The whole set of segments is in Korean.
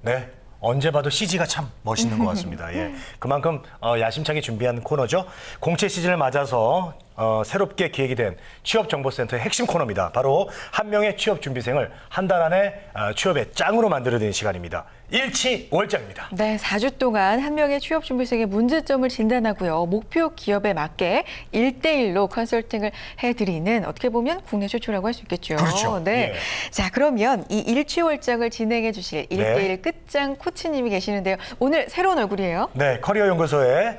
네. 언제 봐도 CG가 참 멋있는 것 같습니다. 예. 그만큼 야심차게 준비한 코너죠. 공채 시즌을 맞아서 새롭게 기획이 된 취업정보센터의 핵심 코너입니다. 바로 한 명의 취업준비생을 한 달 안에 취업의 짱으로 만들어내는 시간입니다. 일치월장입니다. 네, 4주 동안 한 명의 취업준비생의 문제점을 진단하고요. 목표 기업에 맞게 1대1로 컨설팅을 해드리는 어떻게 보면 국내 최초라고 할 수 있겠죠. 그렇죠. 네. 예. 자, 그러면 이 일치월장을 진행해 주실 1대1 끝장 코치님이 계시는데요. 오늘 새로운 얼굴이에요. 네, 커리어연구소에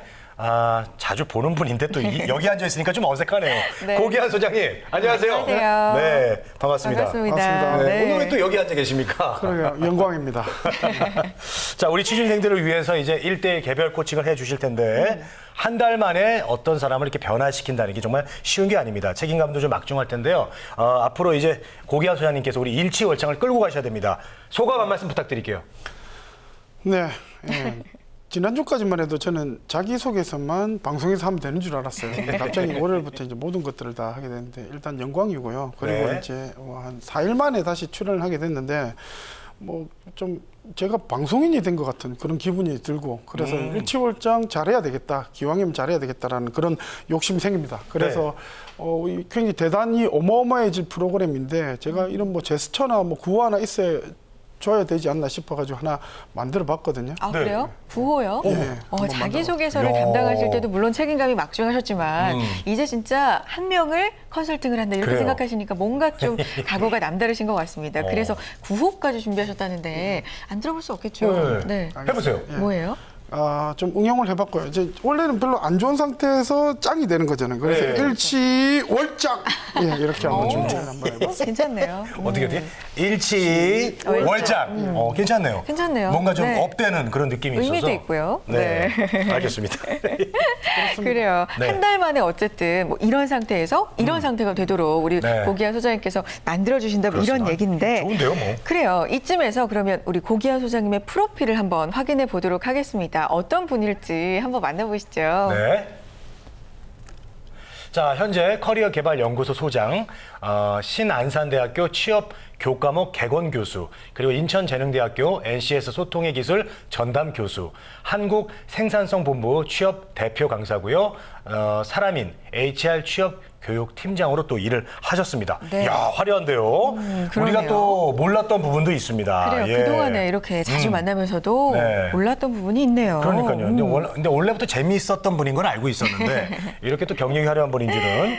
자주 보는 분인데 또 여기 앉아 있으니까 좀 어색하네요. 네. 고기한 소장님, 안녕하세요. 안녕하세요. 네, 반갑습니다. 반갑습니다. 네. 네. 오늘 왜 또 여기 앉아 계십니까? 그러게요, 영광입니다. 자, 우리 취준생들을 위해서 이제 1대1 개별 코칭을 해주실 텐데 한 달 만에 어떤 사람을 이렇게 변화시킨다는 게 정말 쉬운 게 아닙니다. 책임감도 좀 막중할 텐데요. 앞으로 이제 고기한 소장님께서 우리 일치월장을 끌고 가셔야 됩니다. 소감 한 말씀 부탁드릴게요. 네. 예. 지난주까지만 해도 저는 자기소개서만 방송에서 하면 되는 줄 알았어요. 근데 갑자기 월요일부터 이제 모든 것들을 다 하게 됐는데 일단 영광이고요. 그리고 네. 이제 한 4일 만에 다시 출연을 하게 됐는데 뭐 좀 제가 방송인이 된 것 같은 그런 기분이 들고 그래서 일치월장 잘해야 되겠다. 기왕이면 잘해야 되겠다라는 그런 욕심이 생깁니다. 그래서 네. 굉장히 대단히 어마어마해질 프로그램인데 제가 이런 뭐 제스처나 뭐 구호 하나 줘야 되지 않나 싶어가지고 하나 만들어봤거든요. 아, 그래요? 네. 구호요? 네. 자기소개서를 담당하실 때도 물론 책임감이 막중하셨지만 이제 진짜 한 명을 컨설팅을 한다 이렇게 그래요. 생각하시니까 뭔가 좀 각오가 남다르신 것 같습니다. 그래서 구호까지 준비하셨다는데 안 들어볼 수 없겠죠. 네. 해보세요. 뭐예요? 좀 응용을 해봤고요. 이제 원래는 별로 안 좋은 상태에서 짱이 되는 거잖아요. 그래서 네. 일치월장 이렇게 한번 준비를 한번 해봤어요. 괜찮네요. 어떻게 일치월장. 괜찮네요. 괜찮네요. 뭔가 좀 네. 업되는 그런 느낌이 있어서. 의미도 있고요. 네. 알겠습니다. 그래요. 네. 한 달 만에 어쨌든 뭐 이런 상태에서 이런 상태가 되도록 우리 네. 고기한 소장님께서 만들어주신다 뭐 이런 얘기인데. 좋은데요, 뭐. 그래요. 이쯤에서 그러면 우리 고기한 소장님의 프로필을 한번 확인해 보도록 하겠습니다. 어떤 분일지 한번 만나보시죠. 네. 자, 현재 커리어개발연구소 소장, 신안산대학교 취업교과목 개건 교수, 그리고 인천재능대학교 NCS 소통의 기술 전담 교수, 한국생산성본부 취업 대표 강사고요. 사람인 HR 취업 교육팀장으로 또 일을 하셨습니다. 네. 이야, 화려한데요. 우리가 또 몰랐던 부분도 있습니다. 그래요. 예. 그동안에 이렇게 자주 만나면서도 네. 몰랐던 부분이 있네요. 그러니까요. 근데 원래부터 재미있었던 분인 건 알고 있었는데 이렇게 또 경력이 화려한 분인 줄은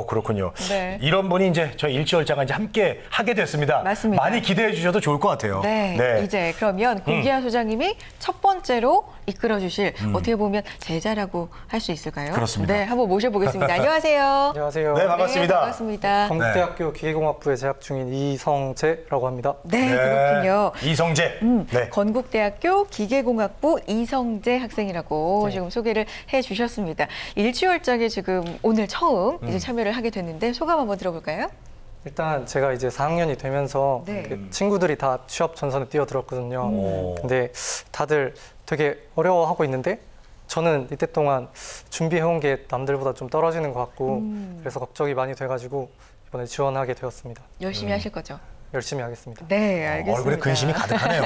그렇군요. 네. 이런 분이 이제 저희 일치월장과 이제 함께 하게 됐습니다. 맞습니다. 많이 기대해 주셔도 좋을 것 같아요. 네. 이제 그러면 고기한 소장님이 첫 번째로 이끌어 주실 어떻게 보면 제자라고 할 수 있을까요? 그렇습니다. 네, 한번 모셔보겠습니다. 안녕하세요. 안녕하세요. 네, 반갑습니다. 네, 반갑습니다. 건국대학교 기계공학부에 재학 중인 이성재라고 합니다. 네, 그렇군요. 이성재. 네. 건국대학교 기계공학부 이성재 학생이라고 지금 소개를 해주셨습니다. 일치월장에 지금 오늘 처음 이제 참여를 하게 됐는데 소감 한번 들어볼까요? 일단 제가 이제 4학년이 되면서 네. 친구들이 다 취업 전선에 뛰어들었거든요. 근데 다들 되게 어려워하고 있는데 저는 이때 동안 준비해온 게 남들보다 좀 떨어지는 것 같고 그래서 걱정이 많이 돼가지고 이번에 지원하게 되었습니다. 열심히 하실 거죠? 열심히 하겠습니다. 네, 알겠습니다. 얼굴에 근심이 가득하네요.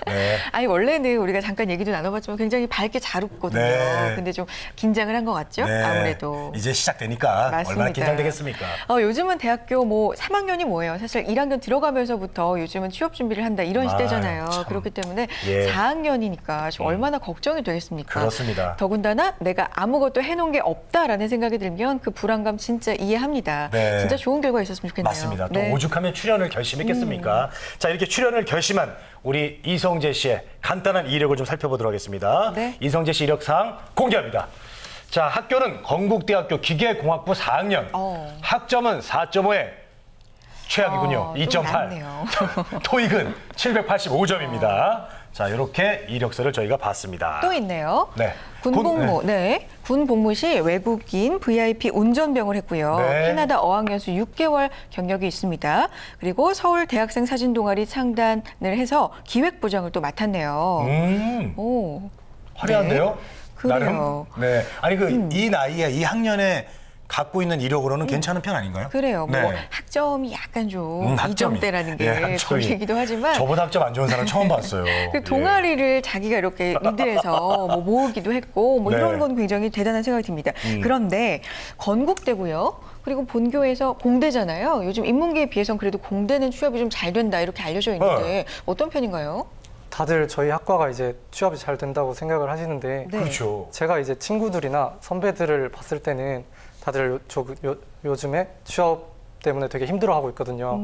네. 아니 원래는 우리가 잠깐 얘기도 나눠봤지만 굉장히 밝게 잘 웃거든요. 네. 근데 좀 긴장을 한 것 같죠? 네. 아무래도. 이제 시작되니까 맞습니다. 얼마나 긴장되겠습니까? 요즘은 대학교 뭐 3학년이 뭐예요? 사실 1학년 들어가면서부터 요즘은 취업 준비를 한다 이런 시대잖아요. 참. 그렇기 때문에 예. 4학년이니까 좀 얼마나 걱정이 되겠습니까? 그렇습니다. 더군다나 내가 아무것도 해놓은 게 없다라는 생각이 들면 그 불안감 진짜 이해합니다. 네. 진짜 좋은 결과 있었으면 좋겠네요. 맞습니다. 또 네. 오죽하면 출연을 결심했겠습니까? 자, 이렇게 출연을 결심한 우리 이성재 씨의 간단한 이력을 좀 살펴보도록 하겠습니다. 네. 이성재 씨 이력사항 공개합니다. 자, 학교는 건국대학교 기계공학부 4학년. 학점은 4.5에 최악이군요. 좀 2.8. 낮네요. 토익은 785점입니다. 자, 이렇게 이력서를 저희가 봤습니다. 또 있네요. 네. 군복무, 군 복무 시 외국인 VIP 운전병을 했고요. 네. 캐나다 어학연수 6개월 경력이 있습니다. 그리고 서울 대학생 사진 동아리 창단을 해서 기획부장을 또 맡았네요. 오, 화려한데요? 네. 그래요. 나름? 네. 아니 이 나이에 이 학년에 갖고 있는 이력으로는 괜찮은 편 아닌가요? 그래요. 뭐 네. 학점이 약간 좀 학점이. 2점대라는 게 학점이. 걸리기도 하지만 저보다 학점 안 좋은 사람 처음 봤어요. 그 동아리를 자기가 이렇게 리드해서 뭐 모으기도 했고 뭐 네. 이런 건 굉장히 대단한 생각이 듭니다. 그런데 건국대고요. 그리고 본교에서 공대잖아요. 요즘 인문계에 비해서는 그래도 공대는 취업이 좀 잘 된다 이렇게 알려져 있는데 어떤 편인가요? 다들 저희 학과가 이제 취업이 잘 된다고 생각을 하시는데 네. 그렇죠. 제가 이제 친구들이나 선배들을 봤을 때는 다들 요즘에 취업 때문에 되게 힘들어하고 있거든요.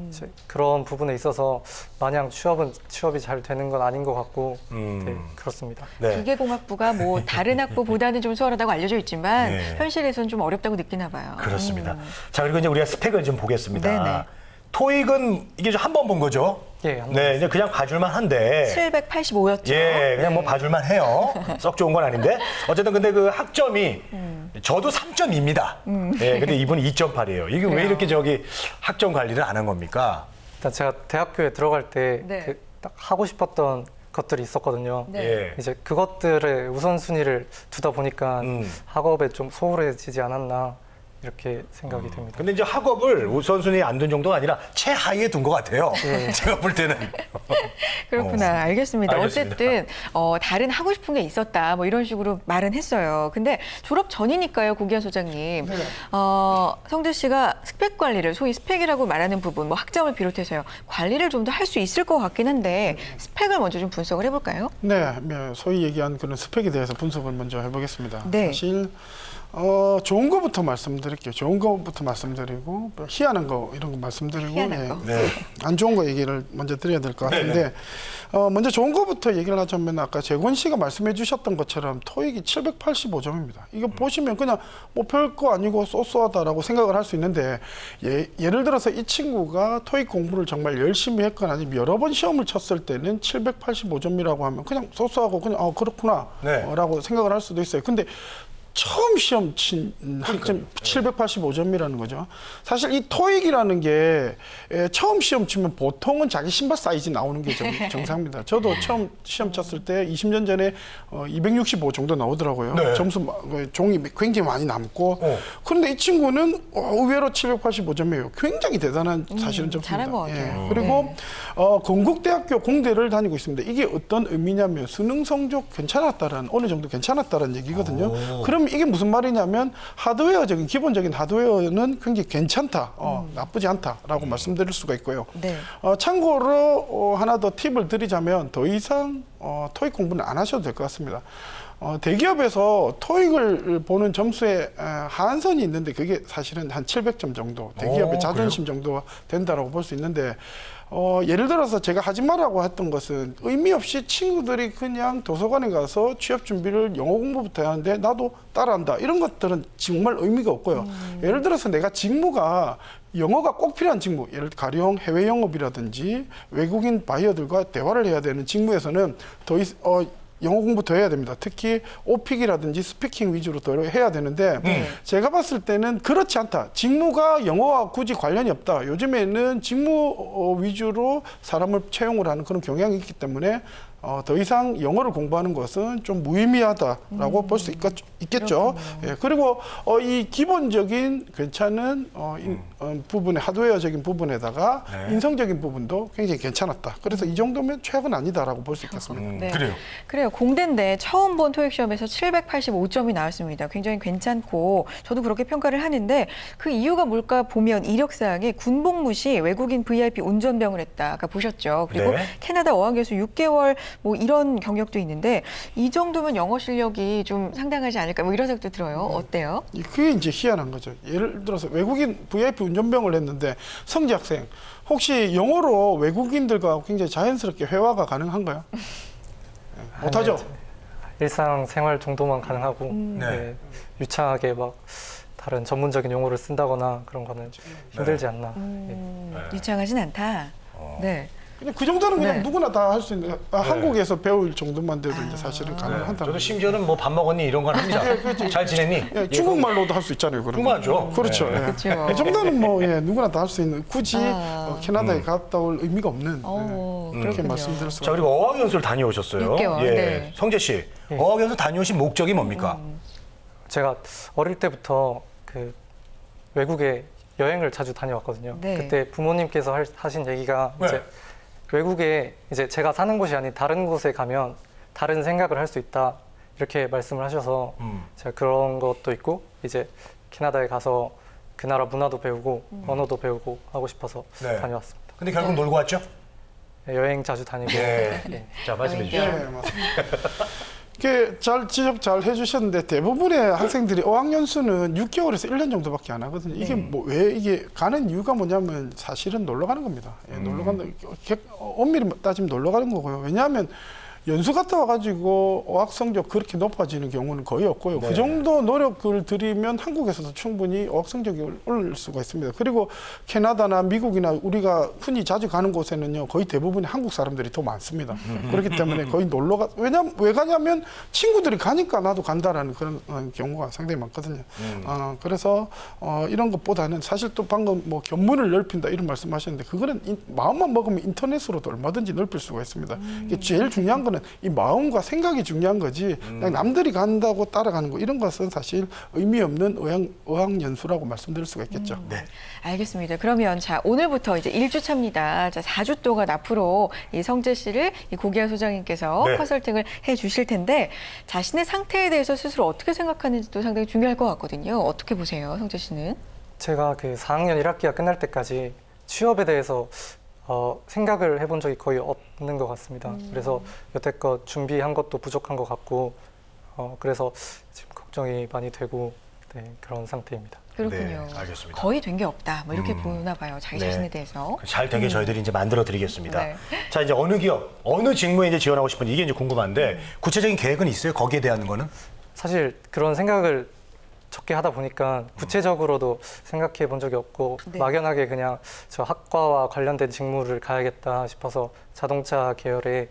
이제 그런 부분에 있어서 마냥 취업이 잘 되는 건 아닌 것 같고 네, 그렇습니다. 네. 기계공학부가 뭐 다른 학부보다는 좀 수월하다고 알려져 있지만 네. 현실에서는 좀 어렵다고 느끼나 봐요. 그렇습니다. 자, 그리고 이제 우리가 스펙을 좀 보겠습니다. 네네. 토익은 이게 한 번 본 거죠? 예, 한 번. 네, 이제 그냥 봐줄만 한데. 785였죠. 예, 그냥 뭐 봐줄만 해요. 썩 좋은 건 아닌데. 어쨌든 근데 그 학점이 저도 3.2입니다. 예, 근데 이분은 2.8이에요. 이게 왜 그래요. 이렇게 저기 학점 관리를 안 한 겁니까? 일단 제가 대학교에 들어갈 때 네. 딱 하고 싶었던 것들이 있었거든요. 네. 예. 이제 그것들의 우선순위를 두다 보니까 학업에 좀 소홀해지지 않았나 이렇게 생각이 됩니다. 근데 이제 학업을 우선순위에 안 둔 정도가 아니라 최하위에 둔 것 같아요. 제가 볼 때는. 그렇구나. 알겠습니다. 알겠습니다. 어쨌든 다른 하고 싶은 게 있었다. 뭐 이런 식으로 말은 했어요. 근데 졸업 전이니까요, 고기현 소장님. 성재 씨가 스펙 관리를 소위 스펙이라고 말하는 부분, 뭐 학점을 비롯해서요. 관리를 좀 더 할 수 있을 것 같긴 한데 스펙을 먼저 좀 분석을 해볼까요? 네, 소위 얘기한 그런 스펙에 대해서 분석을 먼저 해보겠습니다. 네. 사실 좋은 거부터 말씀드릴게요. 좋은 거부터 말씀드리고 희한한 거 이런 거 말씀드리고 희한한 거. 네. 안 좋은 거 얘기를 먼저 드려야 될 것 같은데 먼저 좋은 거부터 얘기를 하자면 아까 재권 씨가 말씀해 주셨던 것처럼 토익이 785점입니다. 이거 보시면 그냥 뭐 별거 아니고 쏘쏘하다라고 생각을 할 수 있는데 예를 들어서 이 친구가 토익 공부를 정말 열심히 했거나 아니면 여러 번 시험을 쳤을 때는 785점이라고 하면 그냥 쏘쏘하고 그냥 그렇구나 네. 라고 생각을 할 수도 있어요. 근데 처음 시험 친 학점 785점이라는 거죠. 사실 이 토익이라는 게 처음 시험 치면 보통은 자기 신발 사이즈 나오는 게 정상입니다. 저도 처음 시험 쳤을 때 20년 전에 265 정도 나오더라고요. 네. 점수 종이 굉장히 많이 남고 그런데 이 친구는 의외로 785점이에요. 굉장히 대단한 사실은 점수입니다. 잘한 것 같아요. 그리고 건국대학교 공대를 다니고 있습니다. 이게 어떤 의미냐면 수능 성적 괜찮았다라는 어느 정도 괜찮았다라는 얘기거든요. 그럼 이게 무슨 말이냐면 하드웨어적인 기본적인 하드웨어는 굉장히 괜찮다, 나쁘지 않다라고 말씀드릴 수가 있고요. 네. 참고로 하나 더 팁을 드리자면 더 이상 토익 공부는 안 하셔도 될 것 같습니다. 대기업에서 토익을 보는 점수에 하한선이 있는데 그게 사실은 한 700점 정도 대기업의 자존심 정도가 된다라고 볼 수 있는데 예를 들어서 제가 하지 말라고 했던 것은 의미 없이 친구들이 그냥 도서관에 가서 취업 준비를 영어 공부부터 하는데 나도 따라한다. 이런 것들은 정말 의미가 없고요. 예를 들어서 내가 직무가 영어가 꼭 필요한 직무, 예를 들어 가령 해외 영업이라든지 외국인 바이어들과 대화를 해야 되는 직무에서는 영어 공부 더 해야 됩니다. 특히 오픽이라든지 스피킹 위주로 더 해야 되는데 제가 봤을 때는 그렇지 않다. 직무가 영어와 굳이 관련이 없다. 요즘에는 직무 위주로 사람을 채용을 하는 그런 경향이 있기 때문에 더 이상 영어를 공부하는 것은 좀 무의미하다라고 볼 수 있겠죠. 예, 그리고 이 기본적인 괜찮은 부분에 하드웨어적인 부분에다가 인성적인 부분도 굉장히 괜찮았다. 그래서 이 정도면 최악은 아니다라고 볼 수 있겠습니다. 네. 그래요. 그래요. 공대인데 처음 본 토익 시험에서 785점이 나왔습니다. 굉장히 괜찮고 저도 그렇게 평가를 하는데 그 이유가 뭘까 보면 이력사항에 군복무 시 외국인 VIP 운전병을 했다. 아까 보셨죠. 그리고 네. 캐나다 어학연수 6개월 뭐 이런 경력도 있는데 이 정도면 영어 실력이 좀 상당하지 않을까 뭐 이런 생각도 들어요. 어때요? 그게 이제 희한한 거죠. 예를 들어서 외국인 VIP 운전병을 했는데 성지 학생 혹시 영어로 외국인들과 굉장히 자연스럽게 회화가 가능한가요? 못하죠. 일상생활 정도만 가능하고 네, 유창하게 막 다른 전문적인 용어를 쓴다거나 그런 거는 힘들지 않나. 유창하진 않다. 네. 그냥 그 정도는 그냥 네. 누구나 다 할 수 있는 한국에서 배울 정도만 돼도 이제 사실은 가능하다. 저도 심지어는 뭐 밥 먹었니 이런 건 합니다. 잘 지냈니? 예, 중국말로도 할 수 있잖아요. 그런 거. 중국말죠. 그렇죠. 네. 예. 그렇죠. 이 정도는 뭐 누구나 다 할 수 있는 굳이 캐나다에 갔다 올 의미가 없는 그렇게 그렇군요. 말씀드릴 수가 자, 그리고 어학연수를 다녀오셨어요. 6개월, 예. 네. 성재 씨, 어학연수 다녀오신 목적이 뭡니까? 제가 어릴 때부터 그 외국에 여행을 자주 다녀왔거든요. 네. 그때 부모님께서 하신 얘기가 네. 이제 외국에 이제 제가 사는 곳이 아닌 다른 곳에 가면 다른 생각을 할 수 있다 이렇게 말씀을 하셔서 제가 그런 것도 있고 이제 캐나다에 가서 그 나라 문화도 배우고 언어도 배우고 하고 싶어서 네. 다녀왔습니다. 근데 결국 놀고 왔죠? 네, 여행 자주 다니고 네. 예. 자, 말씀해 주시죠. 네, 맞습니다. 이게 잘 지적 잘 해주셨는데 대부분의 학생들이 어학연수는 6개월에서 1년 정도밖에 안 하거든요. 이게 뭐 왜 이게 가는 이유가 뭐냐면 사실은 놀러 가는 겁니다. 예, 놀러 가는 엄밀히 따지면 놀러 가는 거고요. 왜냐하면 연수 갔다 와가지고 어학 성적 그렇게 높아지는 경우는 거의 없고요. 네. 그 정도 노력을 들이면 한국에서도 충분히 어학 성적이 오를 수가 있습니다. 그리고 캐나다나 미국이나 우리가 흔히 자주 가는 곳에는요, 거의 대부분이 한국 사람들이 더 많습니다. 그렇기 때문에 거의 왜냐면 왜 가냐면 친구들이 가니까 나도 간다라는 그런 경우가 상당히 많거든요. 그래서 이런 것보다는 사실 또 방금 뭐 견문을 넓힌다 이런 말씀하셨는데 그거는 마음만 먹으면 인터넷으로도 얼마든지 넓힐 수가 있습니다. 이게 제일 중요한 건 이 마음과 생각이 중요한 거지 그냥 남들이 간다고 따라가는 거 이런 것은 사실 의미 없는 어학연수라고 말씀드릴 수가 있겠죠. 네. 알겠습니다. 그러면 자 오늘부터 이제 1주차입니다. 자 4주 동안 앞으로 이 성재 씨를 이 고기아 소장님께서 네. 컨설팅을 해주실 텐데 자신의 상태에 대해서 스스로 어떻게 생각하는지도 상당히 중요할 것 같거든요. 어떻게 보세요, 성재 씨는? 제가 그 4학년 1학기가 끝날 때까지 취업에 대해서 생각을 해본 적이 거의 없는 것 같습니다. 그래서 여태껏 준비한 것도 부족한 것 같고 그래서 지금 걱정이 많이 되고 네, 그런 상태입니다. 그렇군요. 네, 알겠습니다. 거의 된 게 없다. 뭐 이렇게 보나 봐요. 자기 네. 자신에 대해서. 잘 되게 저희들이 이제 만들어 드리겠습니다. 네. 자, 이제 어느 기업, 어느 직무에 이제 지원하고 싶은지 이게 이제 궁금한데 구체적인 계획은 있어요? 거기에 대한 거는? 사실 그런 생각을 적게 하다 보니까 구체적으로도 생각해 본 적이 없고 네. 막연하게 그냥 저 학과와 관련된 직무를 가야겠다 싶어서 자동차 계열의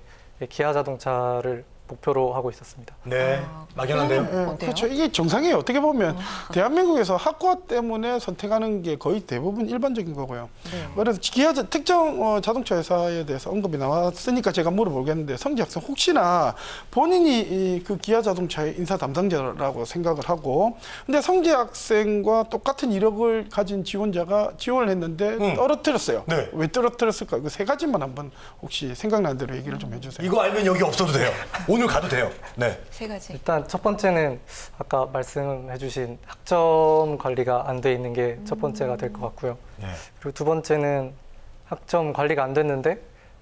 기아 자동차를 목표로 하고 있었습니다. 네. 막연한데요? 예, 어때요? 그렇죠. 이게 정상이에요. 어떻게 보면 대한민국에서 학과 때문에 선택하는 게 거의 대부분 일반적인 거고요. 네. 그래서 기아 특정 자동차 회사에 대해서 언급이 나왔으니까 제가 물어보겠는데 성재 학생 혹시나 본인이 그 기아 자동차의 인사 담당자라고 생각을 하고 근데 성재 학생과 똑같은 이력을 가진 지원자가 지원을 했는데 떨어뜨렸어요. 네. 왜 떨어뜨렸을까? 이거 세 가지만 한번 혹시 생각나는 대로 얘기를 좀 해주세요. 이거 알면 여기 없어도 돼요. 오늘 가도 돼요. 네. 세 가지. 일단 첫 번째는 아까 말씀해주신 학점 관리가 안 돼 있는 게 첫 번째가 될 것 같고요. 네. 그리고 두 번째는 학점 관리가 안 됐는데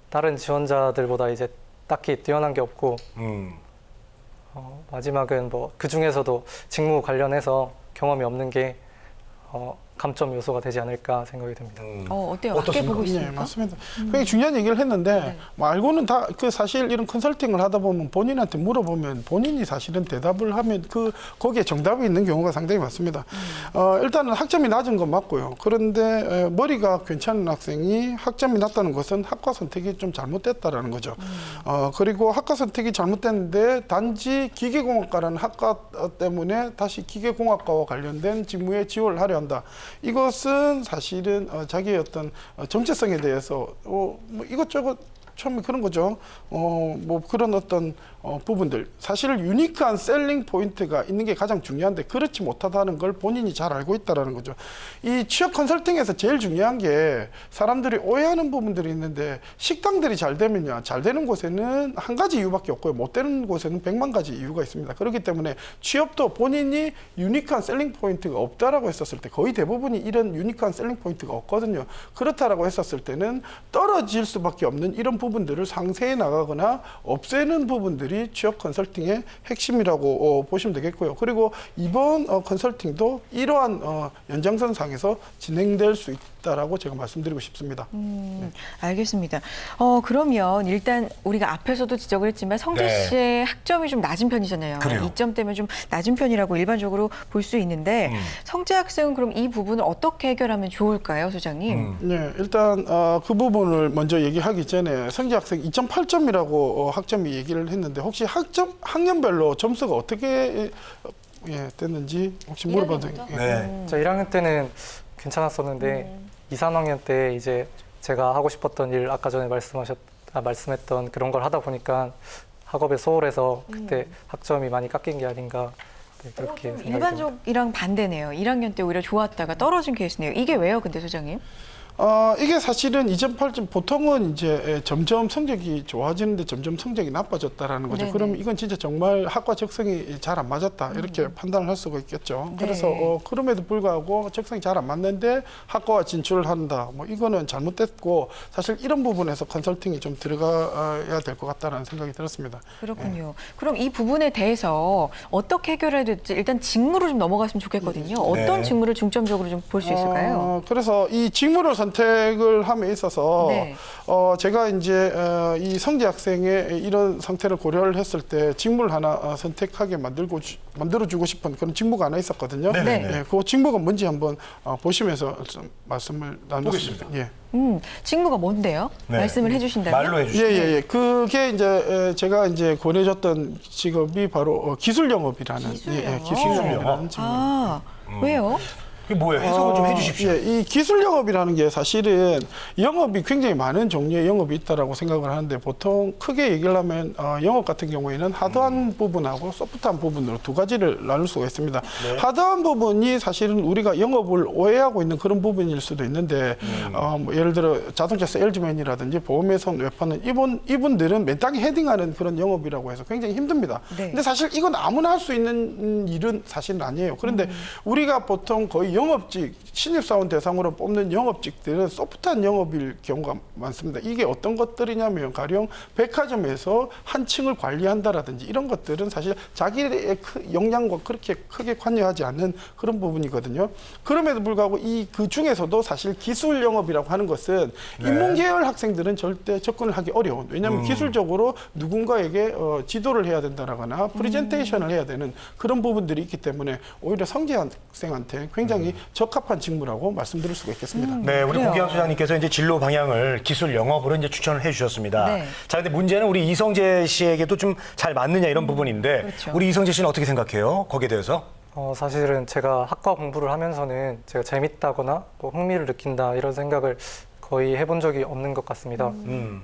다른 지원자들보다 이제 딱히 뛰어난 게 없고 마지막은 뭐 그 중에서도 직무 관련해서 경험이 없는 게 감점 요소가 되지 않을까 생각이 듭니다. 어때요? 맞게 어떻습니까? 보고 네, 있습니까? 맞습니다. 굉장히 중요한 얘기를 했는데 뭐 알고는 다 그 사실 이런 컨설팅을 하다 보면 본인한테 물어보면 본인이 사실은 대답을 하면 거기에 정답이 있는 경우가 상당히 많습니다. 일단은 학점이 낮은 건 맞고요. 그런데 머리가 괜찮은 학생이 학점이 낮다는 것은 학과 선택이 좀 잘못됐다라는 거죠. 그리고 학과 선택이 잘못됐는데 단지 기계공학과라는 학과 때문에 다시 기계공학과와 관련된 직무에 지원을 하려 한다. 이것은 사실은 자기의 어떤 정체성에 대해서 뭐 이것저것 처음에 그런 거죠. 뭐 그런 어떤 부분들 사실 유니크한 셀링 포인트가 있는 게 가장 중요한데 그렇지 못하다는 걸 본인이 잘 알고 있다라는 거죠. 이 취업 컨설팅에서 제일 중요한 게 사람들이 오해하는 부분들이 있는데 식당들이 잘 되면요, 잘 되는 곳에는 한 가지 이유밖에 없고요, 못 되는 곳에는 100만 가지 이유가 있습니다. 그렇기 때문에 취업도 본인이 유니크한 셀링 포인트가 없다라고 했었을 때 거의 대부분이 이런 유니크한 셀링 포인트가 없거든요. 그렇다라고 했었을 때는 떨어질 수밖에 없는 이런 부분들을 상세히 나가거나 없애는 부분들이 취업 컨설팅의 핵심이라고 보시면 되겠고요. 그리고 이번 컨설팅도 이러한 연장선상에서 진행될 수 있다라고 제가 말씀드리고 싶습니다. 알겠습니다. 그러면 일단 우리가 앞에서도 지적을 했지만 성재 네. 씨의 학점이 좀 낮은 편이잖아요. 그래요. 2점대면 좀 낮은 편이라고 일반적으로 볼 수 있는데 성재 학생은 그럼 이 부분을 어떻게 해결하면 좋을까요, 소장님? 네, 일단 그 부분을 먼저 얘기하기 전에 성재 학생 2.8점이라고 학점이 얘기를 했는데 혹시 학년별로 점수가 어떻게 됐는지 혹시 물어봐도 돼요? 네. 저 1학년 때는 괜찮았었는데 2, 3학년 때 이제 제가 하고 싶었던 일 아까 전에 말씀했던 그런 걸 하다 보니까 학업에 소홀해서 그때 학점이 많이 깎인 게 아닌가 네, 그렇게 생각이 듭니다. 일반적이랑 반대네요. 1학년 때 오히려 좋았다가 떨어진 케이스네요. 이게 왜요, 근데 소장님? 이게 사실은 2.8점 보통은 이제 점점 성적이 좋아지는데 점점 성적이 나빠졌다라는 거죠. 네네. 그럼 이건 진짜 정말 학과 적성이 잘 안 맞았다 이렇게 판단을 할 수가 있겠죠. 네. 그래서 그럼에도 불구하고 적성이 잘 안 맞는데 학과와 진출을 한다. 뭐 이거는 잘못됐고 사실 이런 부분에서 컨설팅이 좀 들어가야 될 것 같다는 생각이 들었습니다. 그렇군요. 그럼 이 부분에 대해서 어떻게 해결해야 될지 일단 직무로 좀 넘어갔으면 좋겠거든요. 어떤 네. 직무를 중점적으로 좀 볼 수 있을까요? 그래서 이 직무를 선택을 함에 있어서 네. 제가 이제 이 성재 학생의 이런 상태를 고려를 했을 때 직무를 하나 선택하게 만들어주고 싶은 그런 직무가 하나 있었거든요. 네. 예, 그 직무가 뭔지 한번 보시면서 좀 말씀을 나누겠습니다. 예. 직무가 뭔데요? 네. 말씀을 해주신다면? 말로 해주시죠. 예. 그게 이제 제가 이제 권해줬던 직업이 바로 기술 영업이라는 기술 영업. 기술 영업이라는 직무. 아, 왜요? 그게 뭐예요? 해석을 좀 해주십시오. 예, 이 기술 영업이라는 게 사실은 영업이 굉장히 많은 종류의 영업이 있다라고 생각을 하는데 보통 크게 얘기를 하면 영업 같은 경우에는 하드한 부분하고 소프트한 부분으로 두 가지를 나눌 수가 있습니다. 네. 하드한 부분이 사실은 우리가 영업을 오해하고 있는 그런 부분일 수도 있는데 뭐 예를 들어 자동차 세일즈맨이라든지 보험회사 웹하는 이분들은 맨 땅에 헤딩하는 그런 영업이라고 해서 굉장히 힘듭니다. 네. 근데 사실 이건 아무나 할 수 있는 일은 사실은 아니에요. 그런데 우리가 보통 거의 영업직, 신입사원 대상으로 뽑는 영업직들은 소프트한 영업일 경우가 많습니다. 이게 어떤 것들이냐면 가령 백화점에서 한 층을 관리한다라든지 이런 것들은 사실 자기의 역량과 그렇게 크게 관여하지 않는 그런 부분이거든요. 그럼에도 불구하고 그 중에서도 사실 기술 영업이라고 하는 것은 인문계열 학생들은 절대 접근을 하기 어려운. 왜냐하면 기술적으로 누군가에게 지도를 해야 된다거나 프레젠테이션을 해야 되는 그런 부분들이 있기 때문에 오히려 성재 학생한테 굉장히 적합한 직무라고 말씀드릴 수가 있겠습니다. 네, 우리 그래요. 고기환 소장님께서 이제 진로 방향을 기술 영업으로 이제 추천을 해주셨습니다. 네. 자, 근데 문제는 우리 이성재 씨에게도 좀 잘 맞느냐 이런 부분인데 그렇죠. 우리 이성재 씨는 어떻게 생각해요? 거기에 대해서? 사실은 제가 학과 공부를 하면서는 제가 재밌다거나 뭐 흥미를 느낀다 이런 생각을 거의 해본 적이 없는 것 같습니다.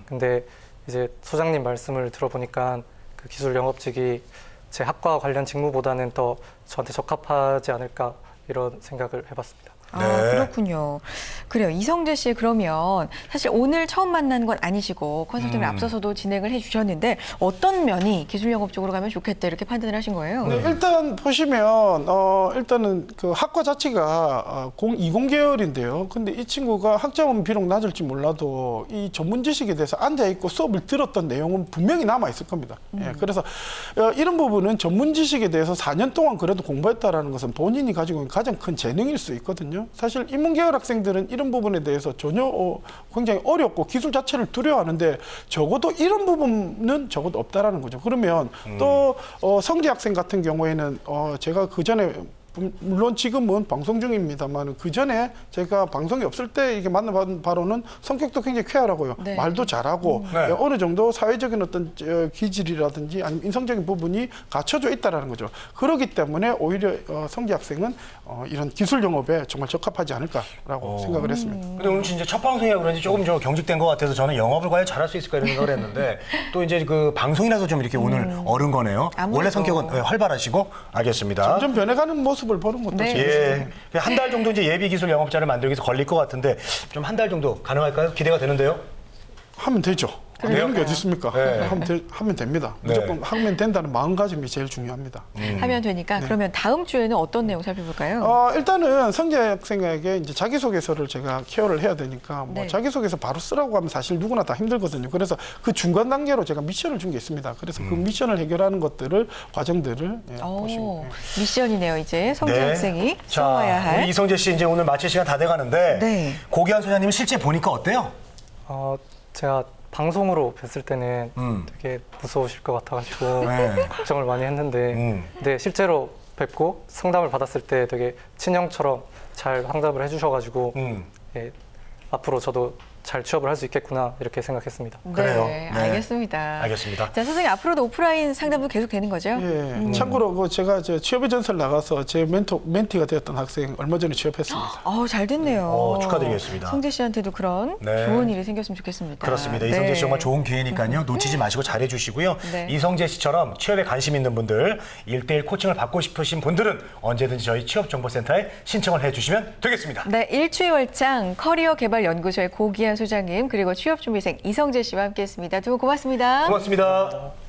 근데 이제 소장님 말씀을 들어보니까 그 기술 영업직이 제 학과 관련 직무보다는 더 저한테 적합하지 않을까 이런 생각을 해봤습니다. 아, 네. 그렇군요. 그래요. 이성재 씨 그러면 사실 오늘 처음 만난 건 아니시고 컨설팅을 앞서서도 진행을 해주셨는데 어떤 면이 기술 영업 쪽으로 가면 좋겠다 이렇게 판단을 하신 거예요? 네, 일단 보시면 일단은 그 학과 자체가 20계열인데요. 근데 이 친구가 학점은 비록 낮을지 몰라도 이 전문 지식에 대해서 앉아 있고 수업을 들었던 내용은 분명히 남아 있을 겁니다. 예, 그래서 이런 부분은 전문 지식에 대해서 4년 동안 그래도 공부했다라는 것은 본인이 가지고 있는 가장 큰 재능일 수 있거든요. 사실 인문계열 학생들은 이런 부분에 대해서 전혀 굉장히 어렵고 기술 자체를 두려워하는데 적어도 이런 부분은 적어도 없다라는 거죠. 그러면 또 성재 학생 같은 경우에는 제가 그 전에 물론 지금은 방송 중입니다만 그 전에 제가 방송이 없을 때 이게 만나본 바로는 성격도 굉장히 쾌활하고요. 네. 말도 잘하고 네. 어느 정도 사회적인 어떤 기질이라든지 아니면 인성적인 부분이 갖춰져 있다라는 거죠. 그렇기 때문에 오히려 성재 학생은 이런 기술 영업에 정말 적합하지 않을까라고 생각을 했습니다. 근데 오늘 진짜 첫 방송이라 그런지 조금 좀 경직된 것 같아서 저는 영업을 과연 잘할 수 있을까 이런 생각을 했는데 또 이제 그 방송이라서 좀 이렇게 오늘 어른 거네요. 아무래도. 원래 성격은 활발하시고 알겠습니다. 점점 변해가는 모습을 보는 것도 네. 재밌어요. 예, 한 달 정도 이제 예비 기술 영업자를 만들기 위해서 걸릴 것 같은데 좀 한 달 정도 가능할까요? 기대가 되는데요. 하면 되죠. 안 되는 게 어디 있습니까? 네. 하면 됩니다. 네. 무조건 하면 된다는 마음가짐이 제일 중요합니다. 하면 되니까 그러면 다음 주에는 어떤 내용 살펴볼까요? 일단은 성재 학생에게 이제 자기소개서를 제가 케어를 해야 되니까 뭐 네. 자기소개서 바로 쓰라고 하면 사실 누구나 다 힘들거든요. 그래서 그 중간 단계로 제가 미션을 준 게 있습니다. 그래서 그 미션을 해결하는 것들을 과정들을 보시고. 미션이네요. 이제 성재 학생이 써와야 자, 할. 우리 이성재 씨 이제 오늘 마칠 시간 다 돼가는데 네. 고기환 소장님 실제 보니까 어때요? 제가 방송으로 뵀을 때는 되게 무서우실 것 같아가지고 걱정을 많이 했는데 근데 실제로 뵙고 상담을 받았을 때 되게 친형처럼 잘 상담을 해주셔가지고 예, 앞으로 저도 잘 취업을 할 수 있겠구나 이렇게 생각했습니다. 그래요. 네, 네. 알겠습니다. 알겠습니다. 자, 선생님 앞으로도 오프라인 상담도 계속 되는 거죠? 예. 참고로 제가 취업의 전설 나가서 제 멘티가 되었던 학생 얼마 전에 취업했습니다. 잘 됐네요. 축하드리겠습니다. 성재 씨한테도 그런 네. 좋은 일이 생겼으면 좋겠습니다. 그렇습니다. 네. 이성재 씨 정말 좋은 기회니까요. 놓치지 마시고 잘해주시고요. 네. 이성재 씨처럼 취업에 관심 있는 분들, 1대1 코칭을 받고 싶으신 분들은 언제든지 저희 취업정보센터에 신청을 해주시면 되겠습니다. 네, 일취월장 커리어개발연구소의 고기한 소장님 그리고 취업준비생 이성재 씨와 함께했습니다. 두 분 고맙습니다. 고맙습니다.